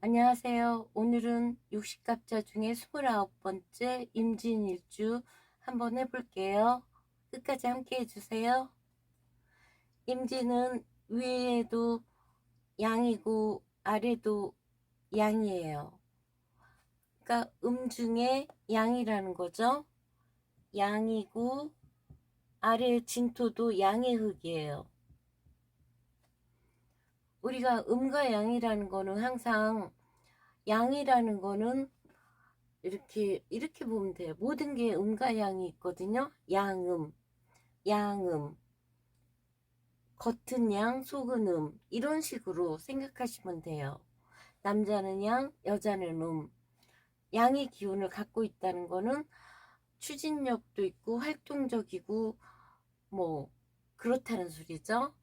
안녕하세요. 오늘은 60갑자 중에 29번째 임진일주 한번 해볼게요. 끝까지 함께 해주세요. 임진은 위에도 양이고 아래도 양이에요. 그러니까 중에 양이라는 거죠. 양이고 아래 진토도 양의 흙이에요. 우리가 음과 양이라는 거는 항상 양이라는 거는 이렇게 보면 돼요. 모든 게 음과 양이 있거든요. 양음, 양음, 겉은 양, 속은 이런 식으로 생각하시면 돼요. 남자는 양, 여자는 양의 기운을 갖고 있다는 거는 추진력도 있고 활동적이고 뭐 그렇다는 소리죠.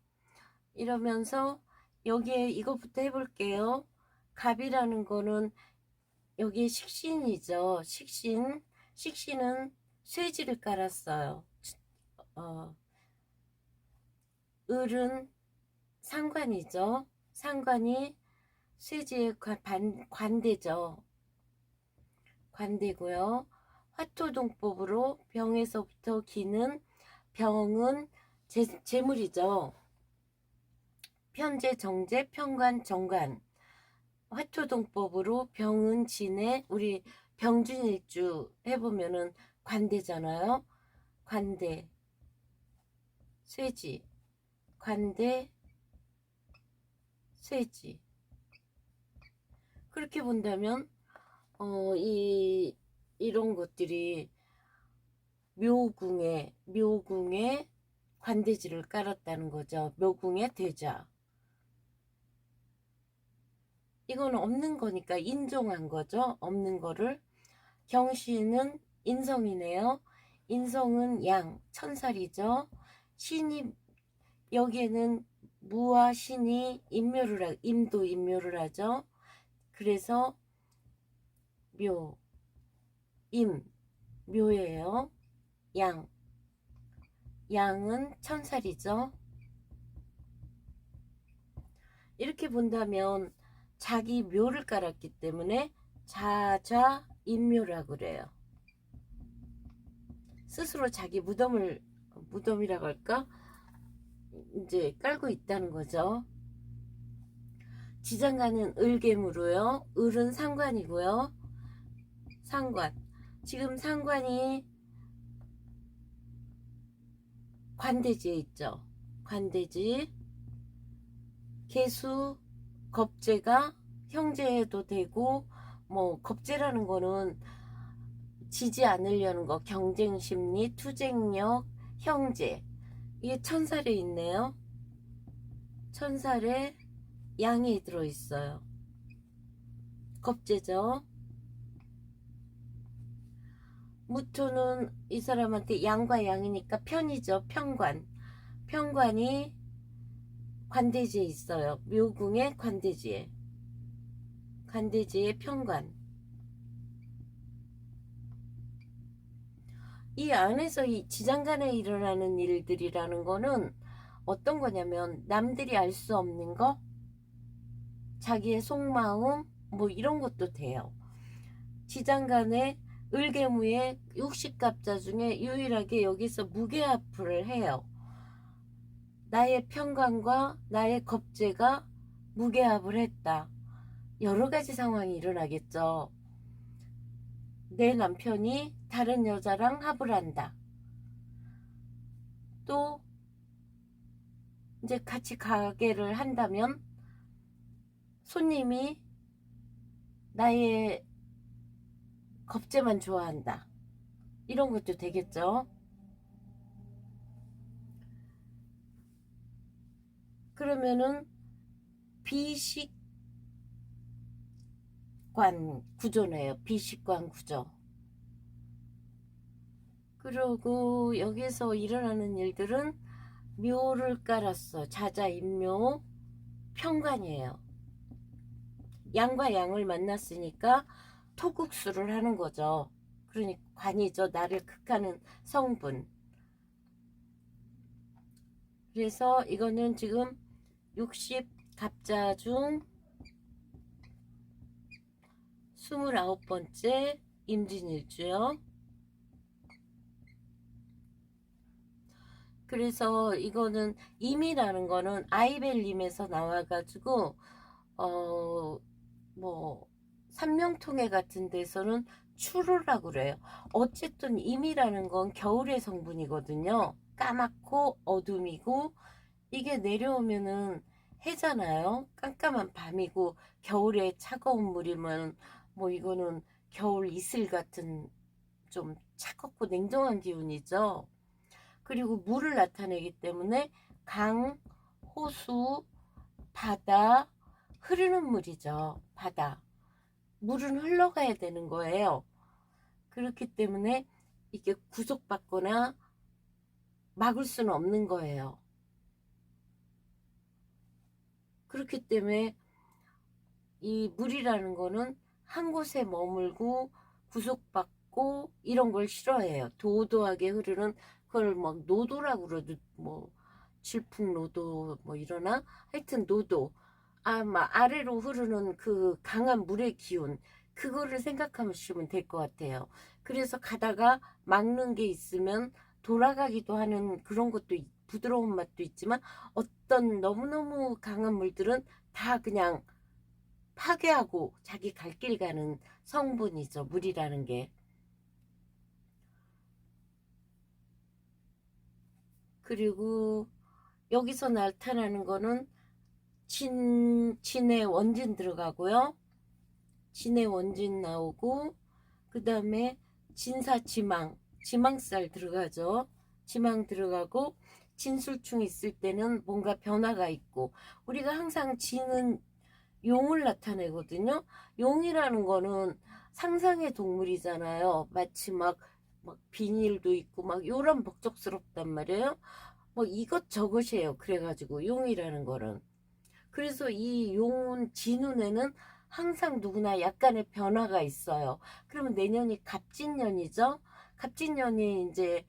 이러면서 여기에 이것부터 해볼게요. 갑이라는 거는 여기에 식신이죠. 식신은 쇠지를 깔았어요. 어, 을은 상관이죠. 상관이 쇠지의 관대죠. 관대고요. 화토동법으로 병에서부터 기는 병은 재물이죠. 편재, 정재, 편관, 정관. 화토동법으로 병은 진에 우리 병준일주 해보면은 관대잖아요. 관대, 쇠지, 관대, 쇠지. 그렇게 본다면 이런 것들이 묘궁에 관대지를 깔았다는 거죠. 묘궁에 대자. 이거는 없는 거니까 인정한 거죠. 없는 거를. 경신은 인성이네요. 인성은 양, 천살이죠. 신이 여기에는 무와 신이 임도 임묘를 하죠. 그래서 묘, 묘예요. 양은 천살이죠. 이렇게 본다면 자기 묘를 깔았기 때문에 자좌인묘라고 그래요. 스스로 자기 무덤이라고 할까? 이제 깔고 있다는 거죠. 지장간은 을개무로요. 을은 상관이고요. 상관. 지금 상관이 관대지에 있죠. 관대지. 개수, 겁재가 형제도 되고, 뭐 겁재라는 거는 지지 않으려는 거, 경쟁 심리, 투쟁력, 형제. 이게 천살에 있네요. 천살에 양이 들어있어요. 겁재죠. 무토는 이 사람한테 양과 양이니까 편이죠. 편관이 관대지에 있어요. 묘궁의 관대지에 편관. 이 안에서 이 지장간에 일어나는 일들이라는 거는 어떤 거냐면 남들이 알 수 없는 거, 자기의 속마음 뭐 이런 것도 돼요. 지장간에 을개무의 60갑자 중에 유일하게 여기서 무게합을 해요. 나의 편관과 나의 겁재가 무게합을 했다. 여러 가지 상황이 일어나겠죠. 내 남편이 다른 여자랑 합을 한다. 또 이제 같이 가게를 한다면 손님이 나의 겁재만 좋아한다. 이런 것도 되겠죠. 그러면은 비식관 구조네요. 비식관 구조. 그리고 여기서 일어나는 일들은 묘를 깔았어. 자자인묘 편관이에요. 양과 양을 만났으니까 토국수를 하는 거죠. 그러니까 관이죠. 나를 극하는 성분. 그래서 이거는 지금 60갑자 중 29번째 임진일주요. 그래서 이거는 임이라는 거는 아이벨림에서 나와가지고 뭐 삼명통해 같은 데서는 추루라고 그래요. 어쨌든 임이라는 건 겨울의 성분이거든요. 까맣고 어둠이고 이게 내려오면은 해잖아요. 깜깜한 밤이고 겨울에 차가운 물이면 뭐 이거는 겨울 이슬 같은 좀 차갑고 냉정한 기운이죠. 그리고 물을 나타내기 때문에 강, 호수, 바다, 흐르는 물이죠. 바다. 물은 흘러가야 되는 거예요. 그렇기 때문에 이게 구속받거나 막을 수는 없는 거예요. 그렇기 때문에 이 물이라는 거는 한 곳에 머물고 구속받고 이런 걸 싫어해요. 도도하게 흐르는 그걸 막 노도라고 그러도 뭐 질풍노도 뭐 이러나 하여튼 노도 막 아래로 흐르는 그 강한 물의 기운 그거를 생각하시면 될 것 같아요. 그래서 가다가 막는 게 있으면 돌아가기도 하는 그런 것도 부드러운 맛도 있지만 어떤 너무너무 강한 물들은 다 그냥 파괴하고 자기 갈 길 가는 성분이죠. 물이라는 게. 그리고 여기서 나타나는 거는 진의 원진 들어가고요. 진의 원진 나오고 그 다음에 진사지망 지망살 들어가죠. 지망 들어가고 진술충 있을 때는 뭔가 변화가 있고 우리가 항상 진은 용을 나타내거든요. 용이라는 거는 상상의 동물이잖아요. 마치 막 비닐도 있고 막 요런 복잡스럽단 말이에요. 뭐 이것저것이에요. 그래가지고 용이라는 거는. 그래서 이 용은 진운에는 항상 누구나 약간의 변화가 있어요. 그러면 내년이 갑진년이죠. 갑진년이 이제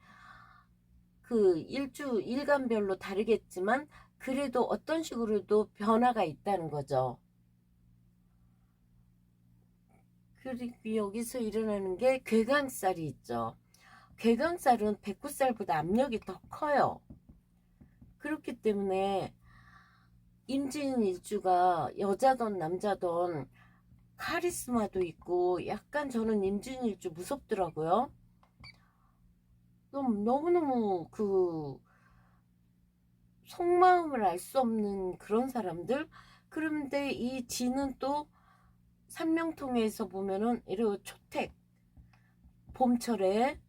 그 일간별로 다르겠지만 그래도 어떤 식으로도 변화가 있다는 거죠. 그리고 여기서 일어나는 게 괴강살이 있죠. 괴강살은 백구살보다 압력이 더 커요. 그렇기 때문에 임진일주가 여자든 남자든 카리스마도 있고 약간 저는 임진일주 무섭더라고요. 너무너무 그 속마음을 알 수 없는 그런 사람들. 그런데 이 진은 또 삼명통에서 보면은 이런 초택 봄철에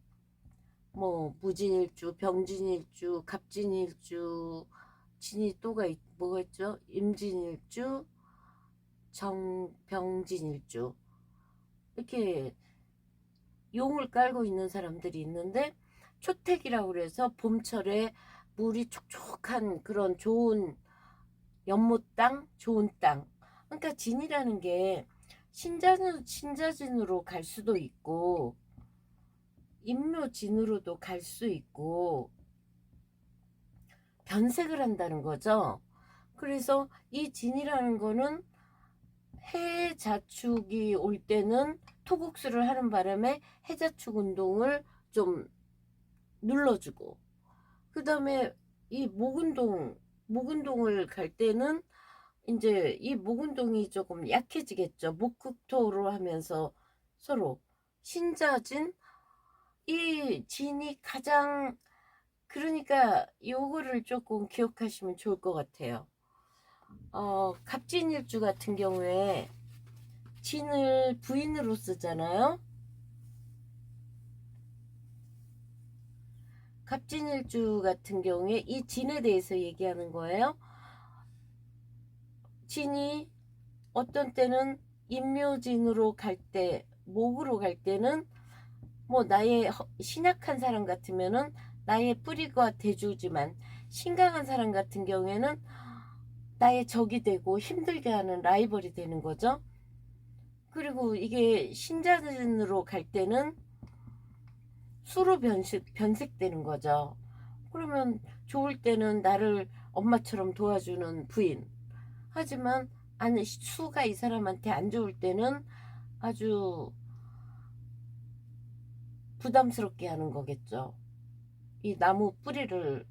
뭐 무진일주, 병진일주, 갑진일주, 진이 뭐가 있죠? 임진일주, 병진일주 이렇게 용을 깔고 있는 사람들이 있는데 초택이라고 그래서 봄철에 물이 촉촉한 그런 좋은 연못 땅, 좋은 땅. 그러니까 진이라는 게 신자진으로 갈 수도 있고 임묘진으로도 갈 수 있고 변색을 한다는 거죠. 그래서 이 진이라는 거는 해자축이 올 때는 토국수를 하는 바람에 해자축 운동을 좀 눌러주고 그 다음에 이 목운동을 갈 때는 이제 이 목운동이 조금 약해지겠죠. 목극토로 하면서 서로 신자진 이 진이 가장 그러니까 요거를 조금 기억하시면 좋을 것 같아요. 갑진일주 같은 경우에 진을 부인으로 쓰잖아요. 갑진일주 같은 경우에 이 진에 대해서 얘기하는 거예요. 진이 어떤 때는 임묘진으로 갈 때, 목으로 갈 때는 뭐 나의 신약한 사람 같으면은 나의 뿌리가 돼주지만 신강한 사람 같은 경우에는 나의 적이 되고 힘들게 하는 라이벌이 되는 거죠. 그리고 이게 신자진으로 갈 때는 수로 변색되는 거죠. 그러면 좋을 때는 나를 엄마처럼 도와주는 부인. 하지만 수가 이 사람한테 안 좋을 때는 아주 부담스럽게 하는 거겠죠. 이 나무 뿌리를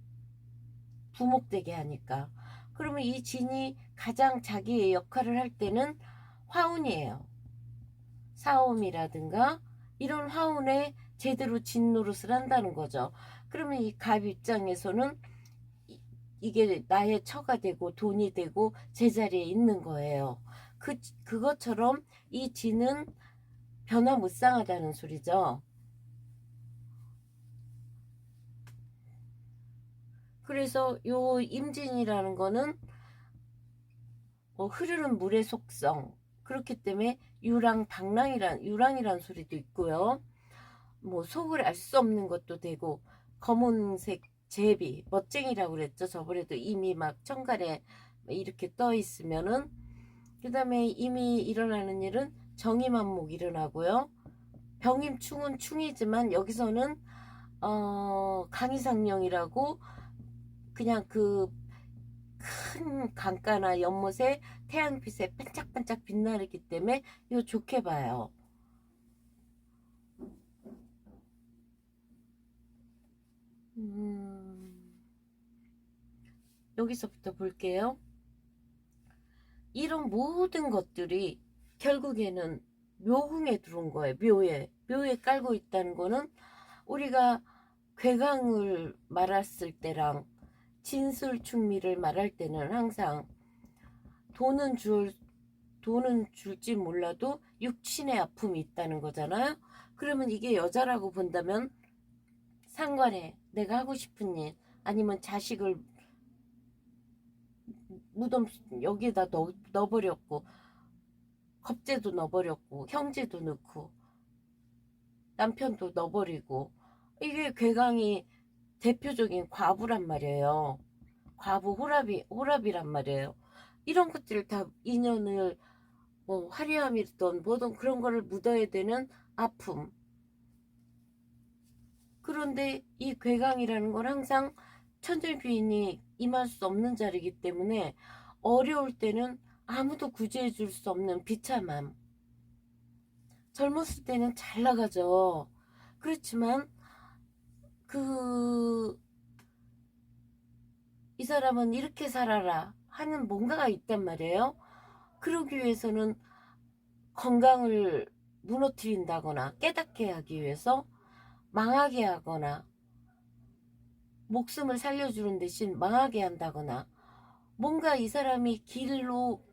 부목되게 하니까. 그러면 이 진이 가장 자기의 역할을 할 때는 화운이에요. 사옴이라든가 이런 화운에 제대로 진 노릇을 한다는 거죠. 그러면 이 갑 입장에서는 이게 나의 처가 되고 돈이 되고 제자리에 있는 거예요. 그것처럼 이 진은 변화무쌍하다는 소리죠. 그래서 요 임진이라는 거는 흐르는 물의 속성, 그렇기 때문에 유랑이란 소리도 있고요. 뭐 속을 알 수 없는 것도 되고, 검은색 제비 멋쟁이라고 그랬죠. 저번에도 이미 막 천간에 이렇게 떠 있으면은. 그 다음에 이미 일어나는 일은 정임한목 일어나고요. 병임충은 충이지만 여기서는 강이상령이라고 그냥 그 큰 강가나 연못에 태양빛에 반짝반짝 빛나기 때문에 이거 좋게 봐요. 여기서부터 볼게요. 이런 모든 것들이 결국에는 묘궁에 들어온 거예요. 묘에 깔고 있다는 거는 우리가 괴강을 말했을 때랑 진술충미를 말할 때는 항상 돈은 줄지 몰라도 육신의 아픔이 있다는 거잖아요. 그러면 이게 여자라고 본다면 상관에 내가 하고 싶은 일 아니면 자식을 무덤 여기에다 넣어버렸고 겁재도 넣어버렸고 형제도 넣고 남편도 넣어버리고 이게 괴강이 대표적인 과부란 말이에요. 과부 호랍이란 말이에요. 이런 것들 다 인연을 뭐 화려함이든 뭐든 그런 거를 묻어야 되는 아픔. 그런데 이 괴강이라는 건 항상 천들귀인이 임할 수 없는 자리이기 때문에 어려울 때는 아무도 구제해 줄 수 없는 비참함. 젊었을 때는 잘 나가죠. 그렇지만 이 사람은 이렇게 살아라 하는 뭔가가 있단 말이에요. 그러기 위해서는 건강을 무너뜨린다거나 깨닫게 하기 위해서 망하게 하거나 목숨을 살려주는 대신 망하게 한다거나 뭔가 이 사람이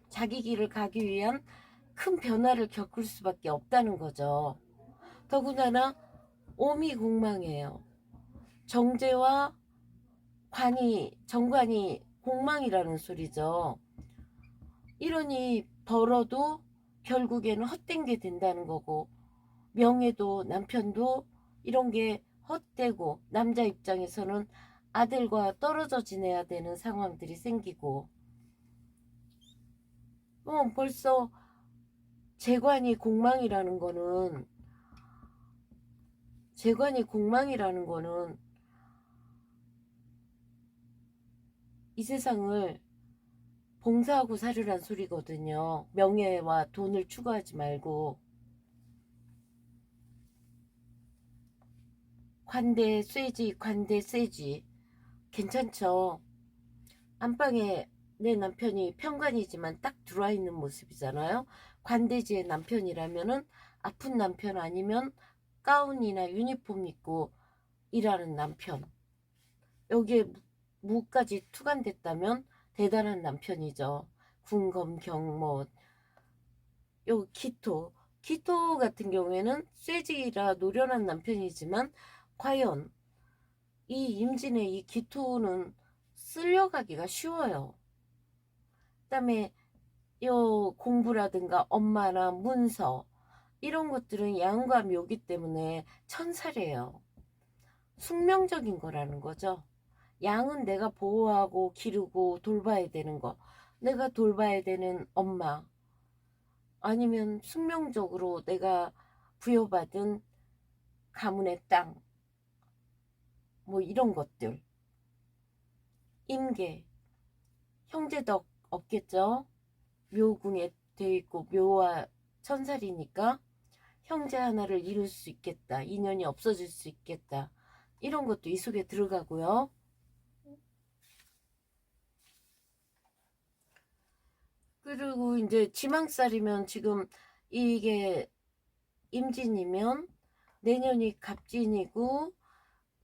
자기 길을 가기 위한 큰 변화를 겪을 수밖에 없다는 거죠. 더군다나 오미공망이에요. 정제와 정관이 공망이라는 소리죠. 이러니 벌어도 결국에는 헛된 게 된다는 거고, 명예도 남편도 이런 게 헛되고, 남자 입장에서는 아들과 떨어져 지내야 되는 상황들이 생기고, 벌써 재관이 공망이라는 거는 이 세상을 봉사하고 살으란 소리거든요. 명예와 돈을 추구하지 말고. 관대 쇠지 괜찮죠. 안방에 내 남편이 편관이지만 딱 들어와 있는 모습이잖아요. 관대지의 남편이라면은 아픈 남편 아니면 가운이나 유니폼 입고 일하는 남편. 여기에 무까지 투간됐다면 대단한 남편이죠. 군검경 요 기토 같은 경우에는 쇠지라 노련한 남편이지만 과연 이 임진의 이 기토는 쓸려가기가 쉬워요. 그다음에 요 공부라든가 엄마나 문서 이런 것들은 양과 묘기 때문에 천살이에요. 숙명적인 거라는 거죠. 양은 내가 보호하고 기르고 돌봐야 되는 거. 내가 돌봐야 되는 엄마. 아니면 숙명적으로 내가 부여받은 가문의 땅. 뭐 이런 것들. 임계. 형제덕 없겠죠? 묘궁에 돼 있고 묘와 천살이니까. 형제 하나를 이룰 수 있겠다. 인연이 없어질 수 있겠다. 이런 것도 이 속에 들어가고요. 그리고 이제 지망살이면 지금 이게 임진이면 내년이 갑진이고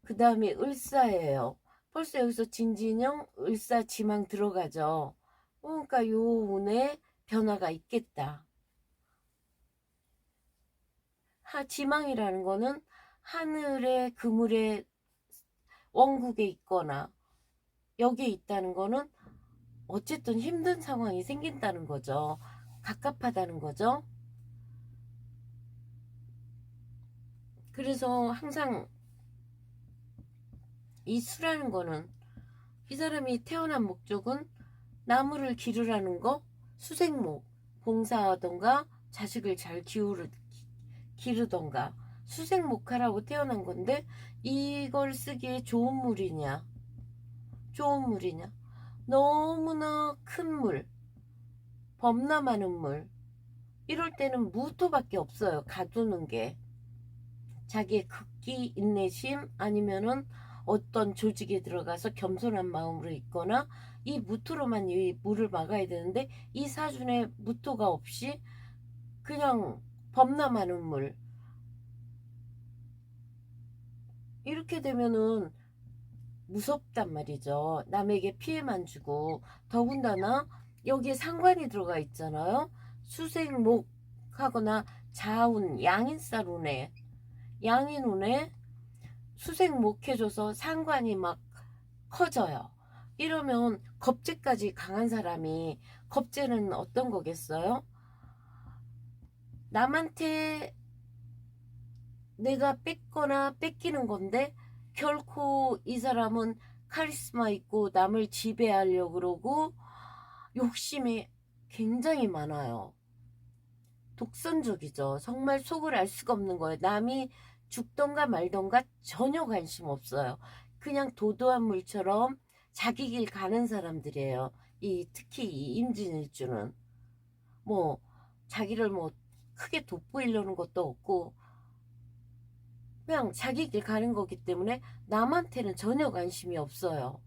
그 다음에 을사예요. 벌써 여기서 진진형 을사 지망 들어가죠. 그러니까 요 운에 변화가 있겠다. 지망이라는 거는 하늘의 그물에 원국에 있거나 여기에 있다는 거는 어쨌든 힘든 상황이 생긴다는 거죠. 갑갑하다는 거죠. 그래서 항상 이 수라는 거는 이 사람이 태어난 목적은 나무를 기르라는 거, 수생목, 봉사하던가 자식을 잘 기르던가 수생목하라고 태어난 건데 이걸 쓰기에 좋은 물이냐? 좋은 물이냐? 너무나 큰 물, 범람 많은 물, 이럴 때는 무토밖에 없어요. 가두는 게. 자기의 극기, 인내심 아니면은 어떤 조직에 들어가서 겸손한 마음으로 있거나 이 무토로만 이 물을 막아야 되는데 이 사준에 무토가 없이 그냥 범람하는 물, 이렇게 되면은 무섭단 말이죠. 남에게 피해만 주고 더군다나 여기에 상관이 들어가 있잖아요. 수생목하거나 자운 양인살운에 양인운에 수생목해줘서 상관이 막 커져요. 이러면 겁재까지 강한 사람이, 겁재는 어떤 거겠어요? 남한테 내가 뺏거나 뺏기는 건데 결코 이 사람은 카리스마 있고 남을 지배하려고 그러고 욕심이 굉장히 많아요. 독선적이죠. 정말 속을 알 수가 없는 거예요. 남이 죽던가 말던가 전혀 관심 없어요. 그냥 도도한 물처럼 자기 길 가는 사람들이에요. 특히 이 임진일주는 뭐 자기를 뭐 크게 돋보이려는 것도 없고 그냥 자기 길 가는 거기 때문에 남한테는 전혀 관심이 없어요.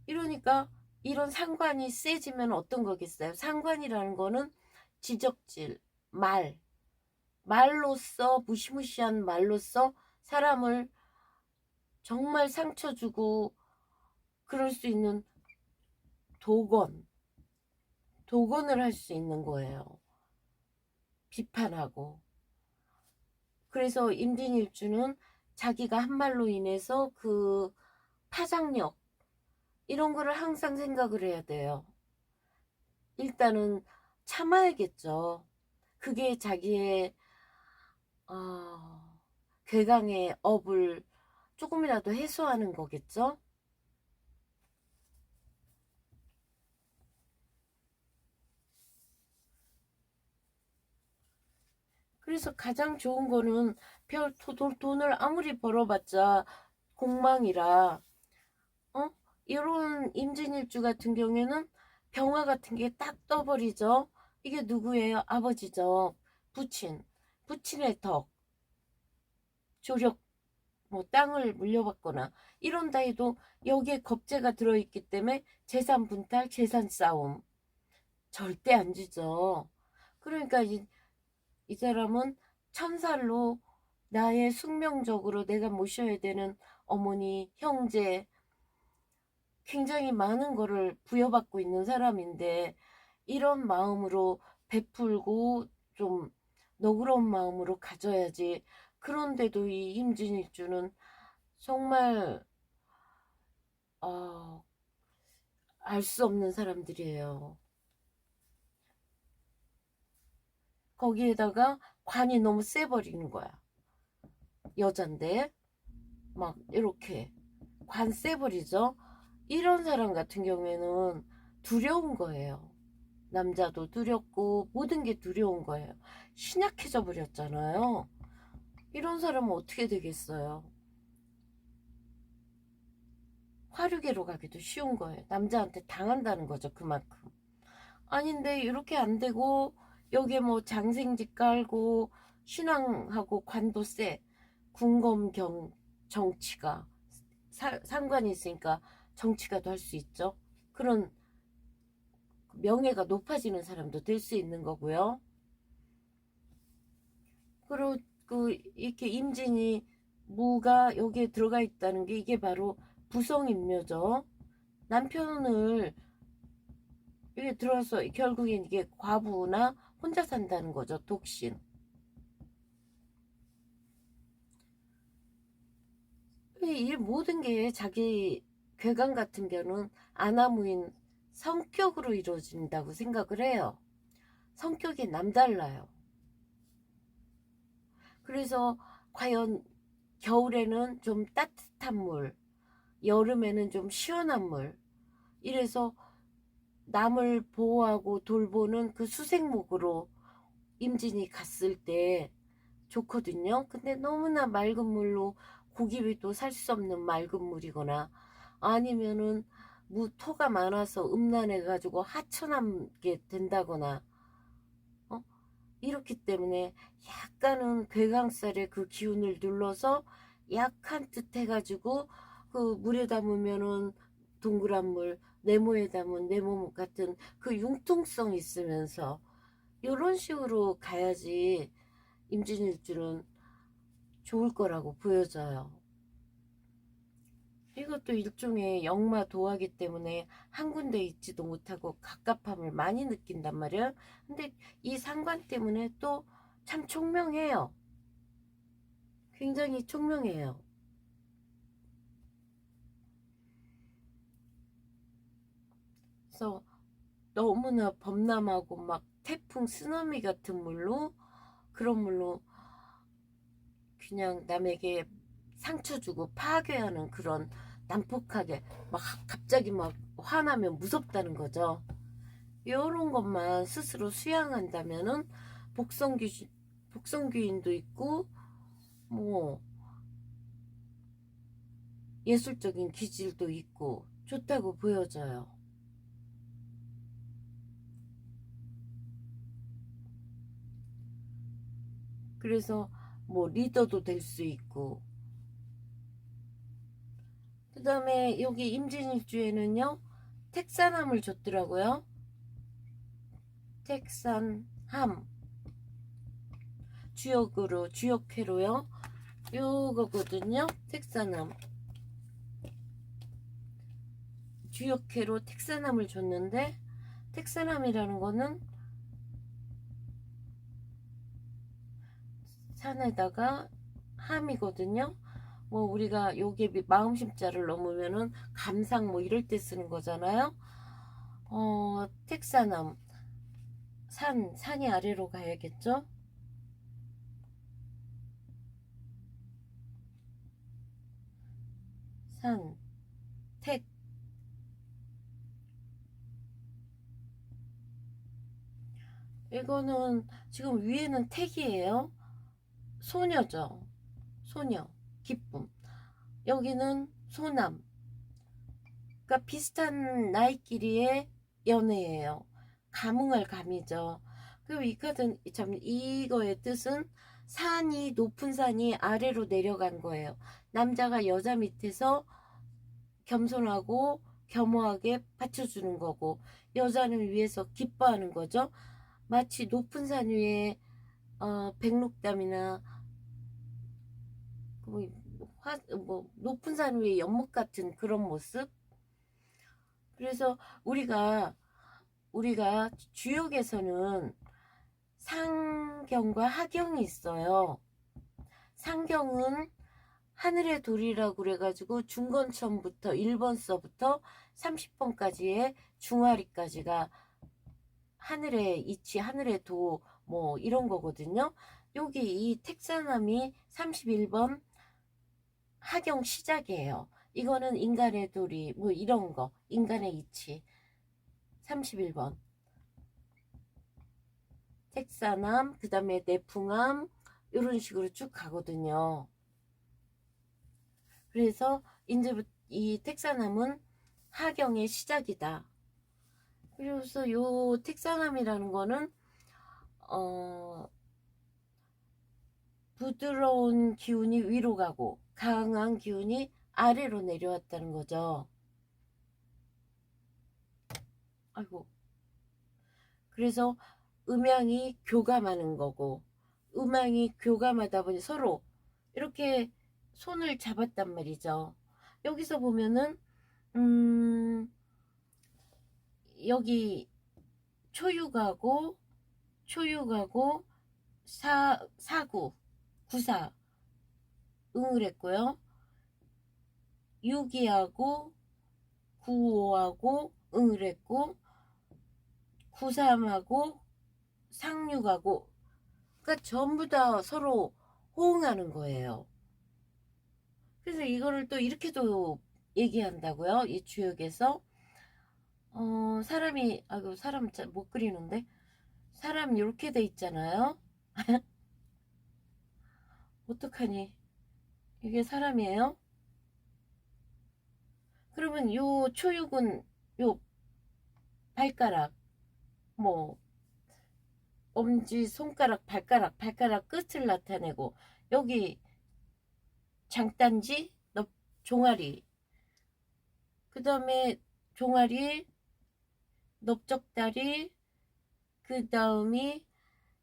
이러니까 이런 상관이 세지면 어떤 거겠어요? 상관이라는 거는 지적질, 말로써 무시무시한 말로써 사람을 정말 상처 주고 그럴 수 있는 독언을 할 수 있는 거예요. 비판하고. 그래서 임진일주는 자기가 한 말로 인해서 그 파장력 이런 거를 항상 생각을 해야 돼요. 일단은 참아야겠죠. 그게 자기의 괴강의 업을 조금이라도 해소하는 거겠죠. 그래서 가장 좋은 거는 돈을 아무리 벌어봤자 공망이라 이런 임진일주 같은 경우에는 병화 같은 게 딱 떠버리죠. 이게 누구예요? 아버지죠. 부친의 덕, 조력, 뭐 땅을 물려받거나 이런다 해도 여기에 겁재가 들어있기 때문에 재산 분탈, 재산 싸움 절대 안 지죠. 그러니까 이 사람은 천살로 나의 숙명적으로 내가 모셔야 되는 어머니, 형제 굉장히 많은 거를 부여받고 있는 사람인데 이런 마음으로 베풀고 좀 너그러운 마음으로 가져야지. 그런데도 이 임진일주는 정말 알 수 없는 사람들이에요. 거기에다가 관이 너무 세버리는 거야. 여잔데 막 이렇게 관 세버리죠. 이런 사람 같은 경우에는 두려운 거예요. 남자도 두렵고 모든 게 두려운 거예요. 신약해져 버렸잖아요. 이런 사람은 어떻게 되겠어요? 화류계로 가기도 쉬운 거예요. 남자한테 당한다는 거죠. 그만큼. 아닌데 이렇게 안 되고 여기에 뭐 장생지 깔고 신앙하고 관도세, 궁검경 정치가 상관이 있으니까 정치가도 할 수 있죠. 그런 명예가 높아지는 사람도 될 수 있는 거고요. 그리고 이렇게 임진이 무가 여기에 들어가 있다는 게 이게 바로 부성임묘죠. 남편을 여기 들어와서 결국엔 이게 과부나 혼자 산다는 거죠. 독신. 이 모든 게 자기 괴강 같은 경우는 아나무인 성격으로 이루어진다고 생각을 해요. 성격이 남달라요. 그래서 과연 겨울에는 좀 따뜻한 물, 여름에는 좀 시원한 물, 이래서 남을 보호하고 돌보는 그 수생목으로 임진이 갔을 때 좋거든요. 근데 너무나 맑은 물로 고기도 살 수 없는 맑은 물이거나 아니면은 토가 많아서 음란해가지고 하천하게 된다거나 이렇기 때문에 약간은 괴강살의 그 기운을 눌러서 약한 듯 해가지고 그 물에 담으면은 동그란 물, 네모에 담은 네모 같은 그 융통성 있으면서 이런 식으로 가야지 임진일주는 좋을 거라고 보여져요. 이것도 일종의 역마도하기 때문에 한 군데 있지도 못하고 갑갑함을 많이 느낀단 말이에요. 근데 이 상관 때문에 또 참 총명해요. 굉장히 총명해요. 그래서 너무나 범람하고 막 태풍 쓰나미 같은 물로 그런 물로 그냥 남에게 상처 주고 파괴하는 그런 난폭하게 막 갑자기 막 화나면 무섭다는 거죠. 이런 것만 스스로 수양한다면은 복성귀 복성귀인도 있고 뭐 예술적인 기질도 있고 좋다고 보여져요. 그래서 뭐 리더도 될 수 있고 그 다음에 여기 임진일주에는요 택산함을 줬더라고요. 택산함 주역으로 주역회로요. 요거거든요. 택산함 주역회로 택산함을 줬는데 택산함이라는 거는 산에다가 함이거든요. 뭐 우리가 요게 마음심자를 넘으면은 감상 뭐 이럴 때 쓰는 거잖아요. 택산함 산이 아래로 가야겠죠. 산, 택 이거는 지금 위에는 택이에요. 소녀죠. 소녀 기쁨. 여기는 소남. 그러니까 비슷한 나이끼리의 연애예요. 감흥할 감이죠. 그리고 이 카드는 참 이거의 뜻은 산이 높은 산이 아래로 내려간 거예요. 남자가 여자 밑에서 겸손하고 겸허하게 받쳐주는 거고 여자는 위에서 기뻐하는 거죠. 마치 높은 산 위에 백록담이나 뭐, 뭐 높은 산 위에 연못 같은 그런 모습. 그래서 우리가 주역에서는 상경과 하경이 있어요. 상경은 하늘의 돌이라고 그래가지고 중건천부터 1번서부터 30번까지의 중화리까지가 하늘의 이치, 하늘의 도, 뭐 이런 거거든요. 여기 이 택산함이 31번 하경 시작이에요. 이거는 인간의 도리, 뭐 이런 거, 인간의 이치. 31번. 택산함, 그 다음에 내풍함, 이런 식으로 쭉 가거든요. 그래서 이제부터 이 택산함은 하경의 시작이다. 그래서 요 택산함이라는 거는 어, 부드러운 기운이 위로 가고 강한 기운이 아래로 내려왔다는 거죠. 아이고. 그래서 음양이 교감하는 거고, 음양이 교감하다 보니 서로 이렇게 손을 잡았단 말이죠. 여기서 보면은 여기 초육하고 사구 구사 응을 했고요. 유기하고 구오하고 응을 했고, 구삼하고 상육하고, 그러니까 전부 다 서로 호응하는 거예요. 그래서 이거를 또 이렇게도 얘기한다고요. 이 주역에서 사람이, 아이고 사람 못 그리는데, 사람 이렇게 돼 있잖아요. 어떡하니, 이게 사람이에요? 그러면 요 초육은 요 발가락, 뭐 엄지, 손가락, 발가락 끝을 나타내고, 여기 장단지, 종아리, 그 다음에 종아리, 넓적다리, 그 다음이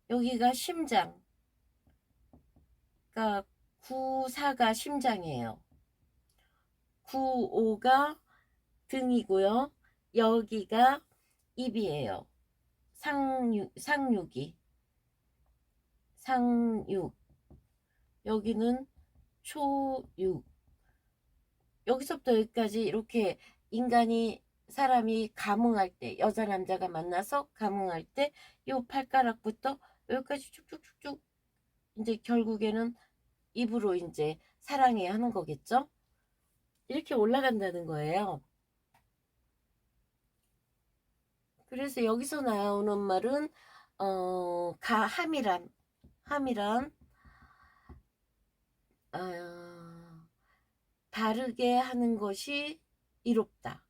여기가 심장, 그러니까 구사가 심장이에요. 구오가 등이고요. 여기가 입이에요. 상육이, 상육, 여기는 초육. 여기서부터 여기까지 이렇게 인간이, 사람이 감응할 때, 여자 남자가 만나서 감응할 때 요 발가락부터 여기까지 쭉쭉쭉쭉 이제 결국에는 입으로 이제 사랑해야 하는 거겠죠. 이렇게 올라간다는 거예요. 그래서 여기서 나오는 말은 함이란 다르게 하는 것이 이롭다.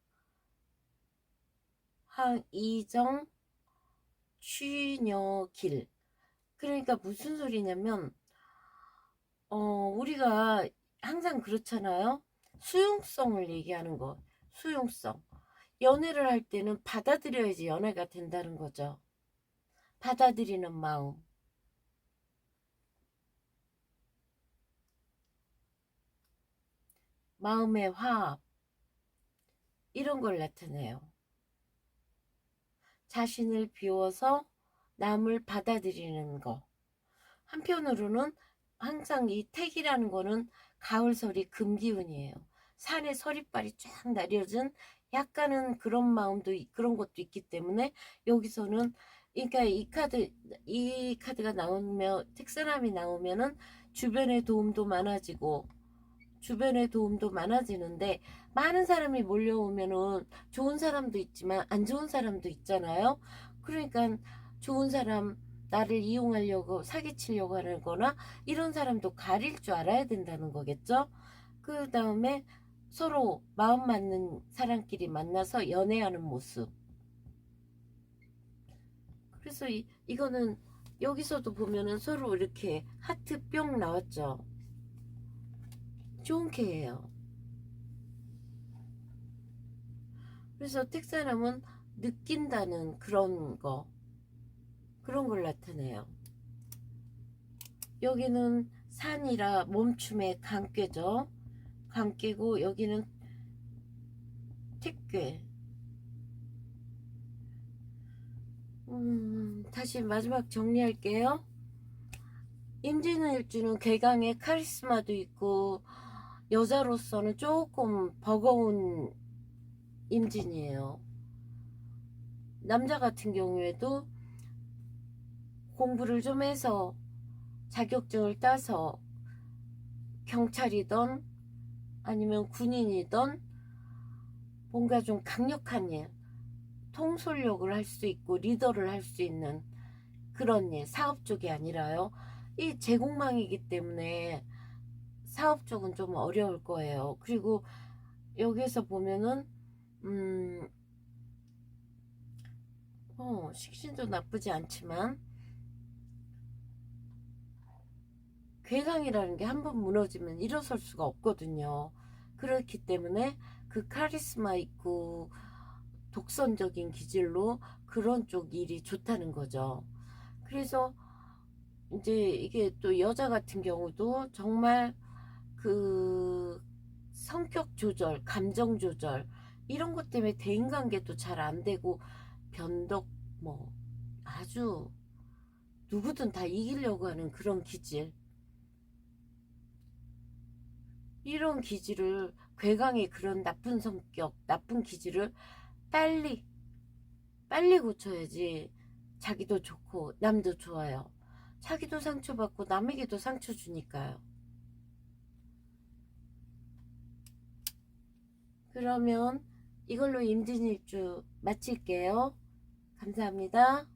이정 취녀길. 그러니까 무슨 소리냐면 우리가 항상 그렇잖아요. 수용성을 얘기하는 거. 수용성. 연애를 할 때는 받아들여야지 연애가 된다는 거죠. 받아들이는 마음. 마음의 화합. 이런 걸 나타내요. 자신을 비워서 남을 받아들이는 거. 한편으로는 항상 이 택이라는 거는 가을설이 금기운이에요. 산에 서리빨이 쫙 내려진 약간은 그런 마음도, 그런 것도 있기 때문에 여기서는, 그러니까 이 카드가 나오면, 택사람이 나오면은 주변의 도움도 많아지고, 주변의 도움도 많아지는데, 많은 사람이 몰려오면은 좋은 사람도 있지만 안 좋은 사람도 있잖아요. 그러니까 좋은 사람, 나를 이용하려고 사기치려고 하는 거나 이런 사람도 가릴 줄 알아야 된다는 거겠죠. 그 다음에 서로 마음 맞는 사람끼리 만나서 연애하는 모습. 그래서 이거는 여기서도 보면은 서로 이렇게 하트 뿅 나왔죠. 좋은 캐예요. 그래서 택사람은 느낀다는 그런 걸 나타내요. 여기는 산이라 멈춤의 강꾀죠. 강꾀고 여기는 택괴. 다시 마지막 정리할게요. 임진우 일주는 개강의 카리스마도 있고 여자로서는 조금 버거운 임진이에요. 남자 같은 경우에도 공부를 좀 해서 자격증을 따서 경찰이든 아니면 군인이든 뭔가 좀 강력한 일, 통솔력을 할 수 있고 리더를 할 수 있는 그런 일, 사업 쪽이 아니라요. 이 제공망이기 때문에 사업 쪽은 좀 어려울 거예요. 그리고 여기서 보면은 식신도 나쁘지 않지만 괴강이라는 게 한 번 무너지면 일어설 수가 없거든요. 그렇기 때문에 그 카리스마 있고 독선적인 기질로 그런 쪽 일이 좋다는 거죠. 그래서 이제 이게 또 여자 같은 경우도 정말 그 성격 조절, 감정 조절 이런 것 때문에 대인관계도 잘 안 되고 변덕 뭐 아주 누구든 다 이기려고 하는 그런 기질, 이런 기질을 괴강의 그런 나쁜 성격, 나쁜 기질을 빨리 빨리 고쳐야지 자기도 좋고 남도 좋아요. 자기도 상처받고 남에게도 상처 주니까요. 그러면 이걸로 임진일주 마칠게요. 감사합니다.